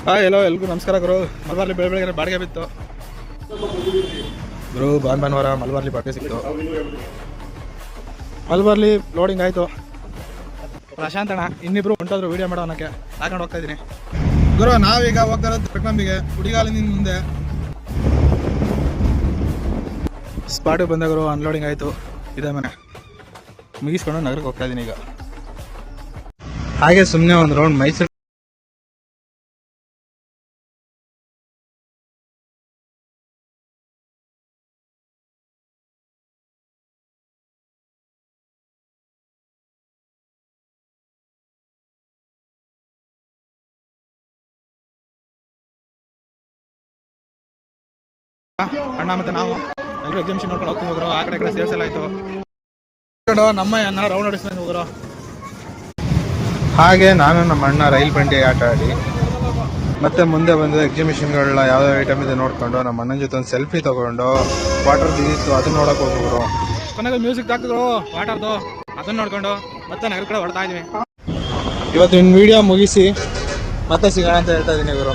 Hi ಎಲ್ಲೋ ಎಲ್ರಿಗೂ ನಮಸ್ಕಾರ ಗುರು. ಮಲಬಾರ್ಲಿ ಬೆಳಗ್ಗೆ ಬಾಡಿಗೆ ಬಿತ್ತು ಗುರು. ಭಾನುವಾರ ಮಲಬಾರ್ಲಿ ಬಾಡಿಗೆ ಸಿಕ್ತು. ಮಲಬಾರ್ಲಿ ಲೋಡಿಂಗ್ ಆಯಿತು. ಪ್ರಶಾಂತ್ ಅಣ್ಣ ಇನ್ನಿಬ್ರು ಹೊಂಟೋದ್ರು ವೀಡಿಯೋ ಮಾಡೋನಕ್ಕೆ ಹಾಕೊಂಡು ಹೋಗ್ತಾ ಇದ್ದೀನಿ ಗುರು. ನಾವೀಗ ಹೋಗ್ತಾ ಇರೋದು ಪೆಟ್ನಂಬಿಗೆ ಹುಡಿಗಾಲಿನ ಮುಂದೆ ಸ್ಪಾಟಿಗೆ ಬಂದ ಗುರು. ಅನ್ಲೋಡಿಂಗ್ ಆಯಿತು. ಇದೇ ಮನೆ ಮುಗಿಸ್ಕೊಂಡು ನಗರಕ್ಕೆ ಹೋಗ್ತಾ ಇದ್ದೀನಿ ಈಗ. ಹಾಗೆ ಸುಮ್ಮನೆ ಒಂದು ರೌಂಡ್ ಮೈಸೂರು ಅಣ್ಣ ಮತ್ತೆ ನಾವು ಎಲ್ಲರೂ ಎಕ್ಸಿಬಿಷನ್ ನೋಡ್ಕೊಂಡು ಹೋಗ್ತೀನಿ ಹೋಗ್ರು. ಆ ಕಡೆ ಸೇಲ್ಸ್ ಎಲ್ಲ ಆಯಿತು. ನಮ್ಮ ಅಣ್ಣ ರೌಂಡ್ ಹೊಡಿಸ್ಕೊಂಡು ಹೋಗ್ರು. ಹಾಗೆ ನಾನು ನಮ್ಮ ಅಣ್ಣ ರೈಲ್ ಬಂಡಿ ಆಟ ಆಡಿ ಮತ್ತೆ ಮುಂದೆ ಬಂದು ಎಕ್ಸಿಬಿಷನ್ಗಳನ್ನ ಯಾವ್ಯಾವ ಐಟಮ್ ಇದೆ ನೋಡ್ಕೊಂಡು ನಮ್ಮ ಅಣ್ಣನ ಜೊತೆ ಒಂದು ಸೆಲ್ಫಿ ತಗೊಂಡು ವಾಟರ್ ಇದಿತ್ತು ಅದನ್ನ ನೋಡಕ್ ಹೋಗ್ರು. ಕೊನೆಗೆ ಮ್ಯೂಸಿಕ್ ಹಾಕಿದ್ರು ವಾಟರ್ದು, ಅದನ್ನ ನೋಡ್ಕೊಂಡು ಮತ್ತೆ ನಗರ ಕಡೆ ಹೊಡ್ತಾ ಇದೀವಿ. ಇವತ್ತಿನ ವಿಡಿಯೋ ಮುಗಿಸಿ ಮತ್ತೆ ಸಿಗೋಣ ಅಂತ ಹೇಳ್ತಾ ಇದೀನಿ ಗುರು.